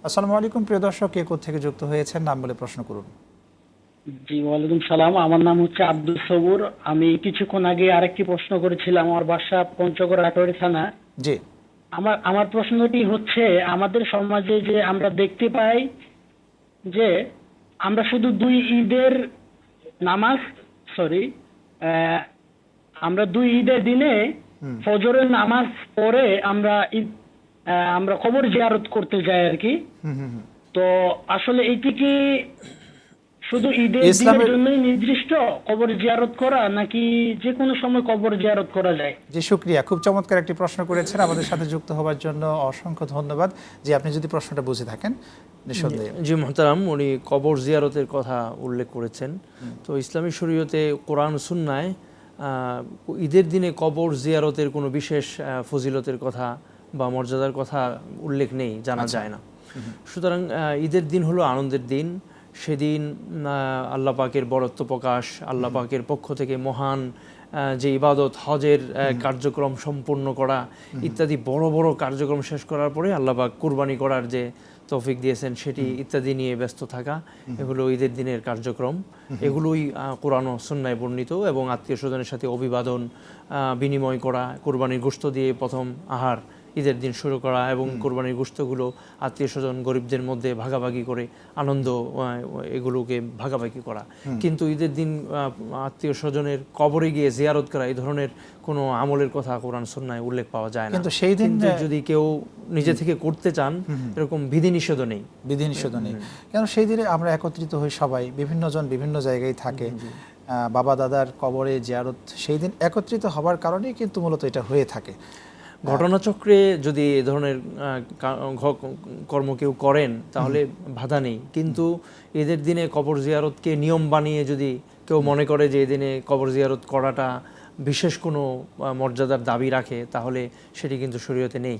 আসসালামু আলাইকুম প্রিয় দর্শক, কে কোত্থেকে যুক্ত হয়েছেন নাম বলে প্রশ্ন করুন। জি, ওয়ালাইকুম সালাম। আমার নাম হচ্ছে আব্দুল সবুর। আমি কিছুক্ষণ আগে আরেকটি প্রশ্ন করেছিলাম। আমার বাসা পঞ্চগড় আটোয়ারি থানা। জি। আমার আমার প্রশ্নটি হচ্ছে, আমাদের সমাজে যে আমরা দেখতে পাই যে আমরা শুধু দুই ঈদের নামাজ, সরি, আমরা দুই ঈদের দিনে ফজরের নামাজ পড়ে আমরা কবর জিয়ারত করতে যাই আর কি। তো আসলে এটি কি শুধু ঈদের দিনের ইসলামের জন্যই নির্দিষ্ট কবর জিয়ারত করা, নাকি যে কোনো সময় কবর জিয়ারত করা যায়? জি, শুক্রিয়া, খুব চমৎকার একটি প্রশ্ন করেছেন। আমাদের সাথে যুক্ত হওয়ার জন্য অসংখ্য ধন্যবাদ। যে আপনি যদি প্রশ্নটা বুঝে থাকেন নিঃসন্দেহে। জি মোহতারাম, উনি কবর জিয়ারতের কথা উল্লেখ করেছেন। তো ইসলামী শরীয়তে কোরআন সুন্নায় ঈদের দিনে কবর জিয়ারতের কোনো বিশেষ ফজিলতের কথা বা মর্যাদার কথা উল্লেখ নেই, জানা যায় না। সুতরাং ঈদের দিন হলো আনন্দের দিন। সেদিন আল্লাহ পাকের বরত্ব প্রকাশ, আল্লাহ পাকের পক্ষ থেকে মহান যে ইবাদত, হজের কার্যক্রম সম্পূর্ণ করা ইত্যাদি বড় বড় কার্যক্রম শেষ করার পরে আল্লাহ পাক কুরবানি করার যে তৌফিক দিয়েছেন সেটি ইত্যাদি নিয়ে ব্যস্ত থাকা, এগুলো ঈদের দিনের কার্যক্রম। এগুলোই কোরআন ও সুন্নায় বর্ণিত। এবং আত্মীয় স্বজনের সাথে অভিবাদন বিনিময় করা, কুরবানির গোশত দিয়ে প্রথম আহার ঈদের দিন শুরু করা এবং কোরবানির গোশতগুলো আত্মীয় স্বজন গরিবদের মধ্যে ভাগাভাগি করে আনন্দ এগুলোকে ভাগাভাগি করা। কিন্তু ঈদের দিন আত্মীয় স্বজনের কবরে গিয়ে জিয়ারত করা, এই ধরনের কোনো আমলের কথা কোরআন সুন্নায় উল্লেখ পাওয়া যায় না। কিন্তু সেই দিন যদি কেউ নিজে থেকে করতে চান, এরকম বিধিনিষেধ নেই। বিধিনিষেধ নেই, কেন সেই দিনে আমরা একত্রিত হই, সবাই বিভিন্ন জন বিভিন্ন জায়গায় থাকে। বাবা দাদার কবরে জিয়ারত সেই দিন একত্রিত হবার কারণেই কিন্তু মূলত এটা হয়ে থাকে। ঘটনাচক্রে যদি এ ধরনের কর্ম কেউ করেন তাহলে বাধা নেই, কিন্তু ঈদের দিনে কবর জিয়ারতকে নিয়ম বানিয়ে যদি কেউ মনে করে যে এই দিনে কবর জিয়ারত করাটা বিশেষ কোনো মর্যাদার দাবি রাখে, তাহলে সেটি কিন্তু শরীয়তে নেই।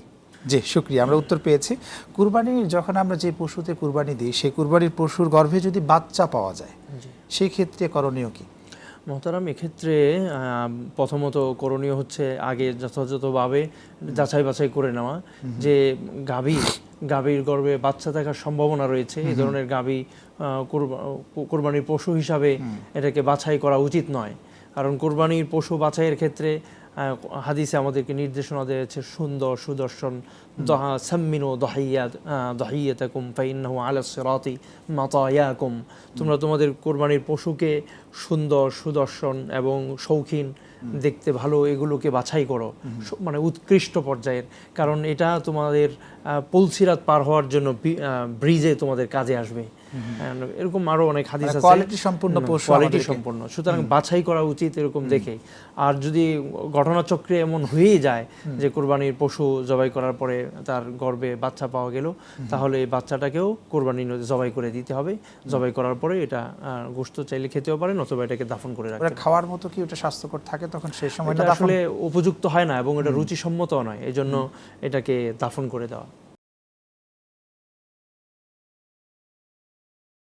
জি, শুক্রিয়া, আমরা উত্তর পেয়েছি। কুরবানি যখন আমরা যে পশুতে কুরবানি দিই, সেই কুরবানির পশুর গর্ভে যদি বাচ্চা পাওয়া যায়, সেই ক্ষেত্রে করণীয় কি? মোহতারাম, এক্ষেত্রে প্রথমত করণীয় হচ্ছে আগে যথাযথভাবে যাচাই বাছাই করে নেওয়া যে গাভীর গর্ভে বাচ্চা থাকার সম্ভাবনা রয়েছে। এই ধরনের গাভী কোরবানির পশু হিসাবে এটাকে বাছাই করা উচিত নয়। কারণ কোরবানির পশু বাছাইয়ের ক্ষেত্রে হাদিসে আমাদেরকে নির্দেশনা দিয়েছে সুন্দর সুদর্শন, সাম্মিনু দাহিয়াতাকুম ফাইন্নাহু আলা সিরাতি মাতায়াকুম। তোমরা তোমাদের কোরবানির পশুকে সুন্দর সুদর্শন এবং শৌখিন, দেখতে ভালো, এগুলোকে বাছাই করো, মানে উৎকৃষ্ট পর্যায়ের। কারণ এটা তোমাদের পুলসিরাত পার হওয়ার জন্য ব্রিজে তোমাদের কাজে আসবে। এরকম আরো অনেক হাদিস আছে, কোয়ালিটি সম্পূর্ণ পশু, কোয়ালিটি সম্পন্ন। সুতরাং বাছাই করা উচিত এরকম দেখে। আর যদি ঘটনাচক্রে এমন হয়েই যায় যে কোরবানির পশু জবাই করার পরে তার গর্ভে বাচ্চা পাওয়া গেল, তাহলে এই বাচ্চাটাকেও কোরবানি জবাই করে দিতে হবে। জবাই করার পরে এটা গোশত চাইলে খেতেও পারেন, অথবা এটাকে দাফন করে রাখতে পারেন। খাওয়ার মতো কি ওটা স্বাস্থ্যকর থাকে তখন সেই সময়টা? আসলে উপযুক্ত হয় না এবং এটা রুচিসম্মত নয়, এই জন্য এটাকে দাফন করে দেওয়া।